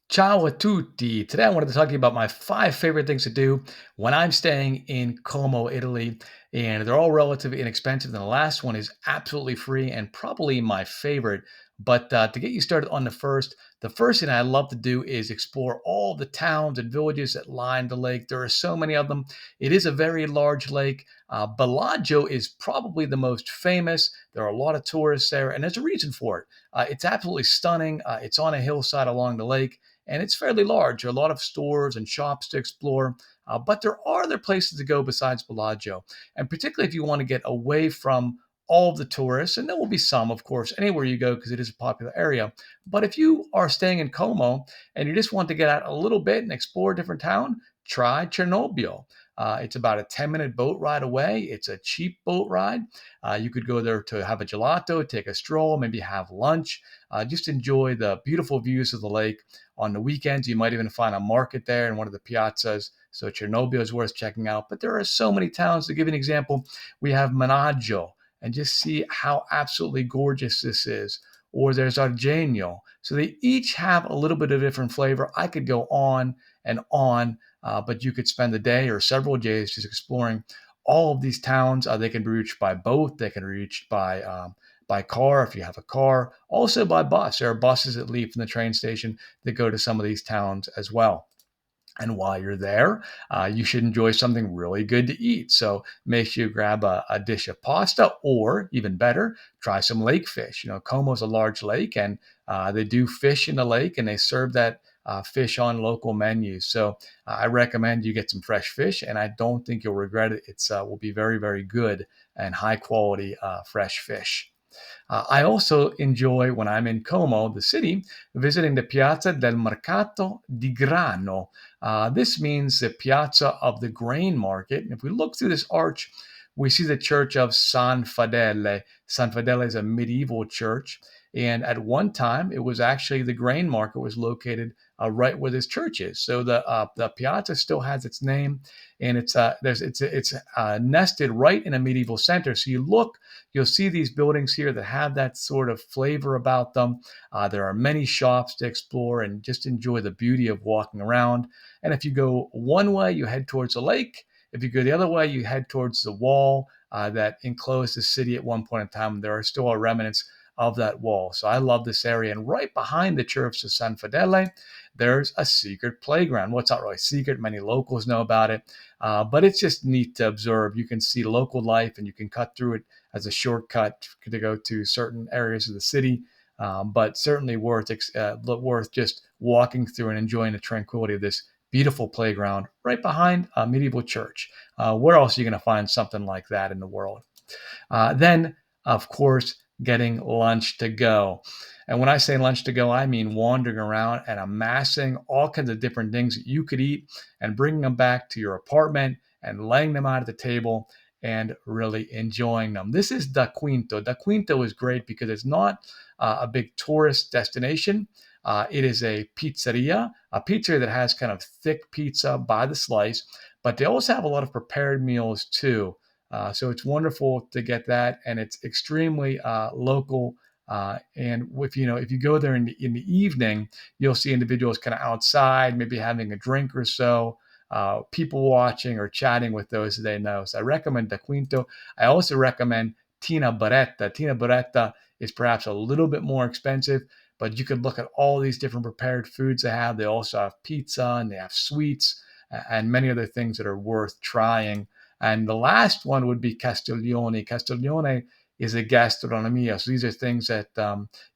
Ciao a tutti. Today I wanted to talk to you about my five favorite things to do when I'm staying in Como, Italy. And they're all relatively inexpensive. And the last one is absolutely free and probably my favorite. But to get you started on the first thing I love to do is explore all the towns and villages that line the lake. There are so many of them. It is a very large lake. Bellagio is probably the most famous. There are a lot of tourists there, and there's a reason for it. It's absolutely stunning. It's on a hillside along the lake and it's fairly large. There are a lot of stores and shops to explore, but there are other places to go besides Bellagio. And particularly if you want to get away from all of the tourists, and there will be some, of course, anywhere you go because it is a popular area. But if you are staying in Como and you just want to get out a little bit and explore a different town, try Chernobyl. It's about a 10-minute boat ride away. It's a cheap boat ride. You could go there to have a gelato, take a stroll, maybe have lunch, just enjoy the beautiful views of the lake. On the weekends, you might even find a market there in one of the piazzas. So Chernobyl is worth checking out. But there are so many towns. To give you an example, we have Menaggio, and just see how absolutely gorgeous this is. Or there's Argenio. So they each have a little bit of different flavor. I could go on and on, but you could spend a day or several days just exploring all of these towns. They can be reached by boat. They can be reached by car if you have a car, also by bus. There are buses that leave from the train station that go to some of these towns as well. And while you're there, you should enjoy something really good to eat. So make sure you grab a dish of pasta, or even better, try some lake fish. You know, Como's a large lake, and they do fish in the lake, and they serve that fish on local menus. So I recommend you get some fresh fish, and I don't think you'll regret it. It's will be very, very good and high quality fresh fish. I also enjoy, when I'm in Como, the city, visiting the Piazza del Mercato di Grano. This means the Piazza of the Grain Market. And if we look through this arch, we see the church of San Fedele. San Fedele is a medieval church. And at one time, it was actually the grain market was located right where this church is. So the piazza still has its name, and it's nested right in a medieval center. So you'll see these buildings here that have that sort of flavor about them. There are many shops to explore and just enjoy the beauty of walking around. And if you go one way, you head towards the lake. If you go the other way, you head towards the wall that enclosed the city at one point in time. There are still remnants of that wall. So I love this area. And right behind the church of San Fedele, there's a secret playground. Well, it's not really secret. Many locals know about it, but it's just neat to observe. You can see local life, and you can cut through it as a shortcut to go to certain areas of the city. But certainly worth just walking through and enjoying the tranquility of this beautiful playground right behind a medieval church. Where else are you going to find something like that in the world? Then, of course, getting lunch to go. And when I say lunch to go, I mean wandering around and amassing all kinds of different things that you could eat and bringing them back to your apartment and laying them out at the table and really enjoying them. This is Da Quinto. Da Quinto is great because it's not a big tourist destination. It is a pizzeria that has kind of thick pizza by the slice, but they also have a lot of prepared meals too. So it's wonderful to get that, and it's extremely local. And if you go there in the evening, you'll see individuals kind of outside, maybe having a drink or so, people watching or chatting with those they know. So I recommend Da Quinto. I also recommend Tina Baretta. Tina Baretta is perhaps a little bit more expensive, but you could look at all these different prepared foods they have. They also have pizza, and they have sweets and many other things that are worth trying. And the last one would be Castiglione. Castiglione is a gastronomia. So these are things that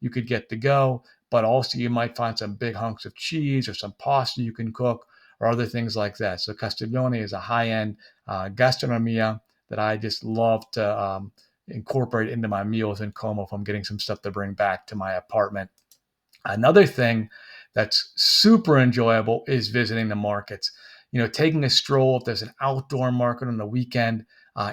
you could get to go, but also you might find some big hunks of cheese or some pasta you can cook or other things like that. So Castiglione is a high-end gastronomia that I just love to incorporate into my meals in Como if I'm getting some stuff to bring back to my apartment. Another thing that's super enjoyable is visiting the markets. Taking a stroll if there's an outdoor market on the weekend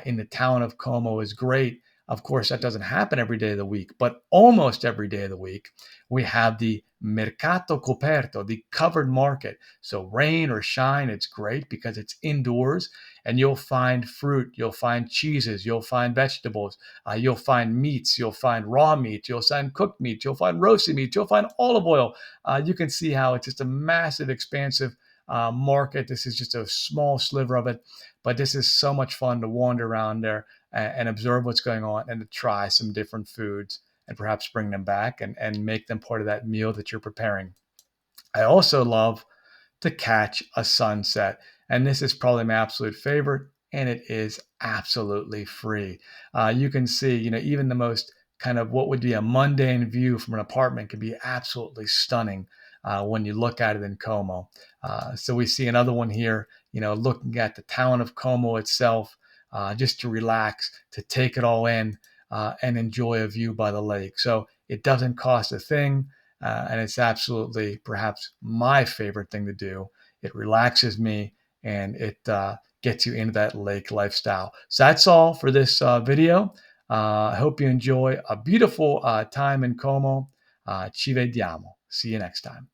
in the town of Como is great. Of course, that doesn't happen every day of the week, but almost every day of the week, we have the Mercato Coperto, the covered market. So rain or shine, it's great because it's indoors and you'll find fruit, you'll find cheeses, you'll find vegetables, you'll find meats, you'll find raw meat, you'll find cooked meat, you'll find roasted meat, you'll find olive oil. You can see how it's just a massive, expansive market. This is just a small sliver of it, but this is so much fun to wander around there and observe what's going on and to try some different foods and perhaps bring them back and make them part of that meal that you're preparing. I also love to catch a sunset. And this is probably my absolute favorite, and it is absolutely free. You can see, even the most kind of what would be a mundane view from an apartment can be absolutely stunning when you look at it in Como. So we see another one here, looking at the town of Como itself, just to relax, to take it all in, and enjoy a view by the lake. So it doesn't cost a thing. And it's absolutely perhaps my favorite thing to do. It relaxes me and it gets you into that lake lifestyle. So that's all for this video. I hope you enjoy a beautiful time in Como. Ci vediamo. See you next time.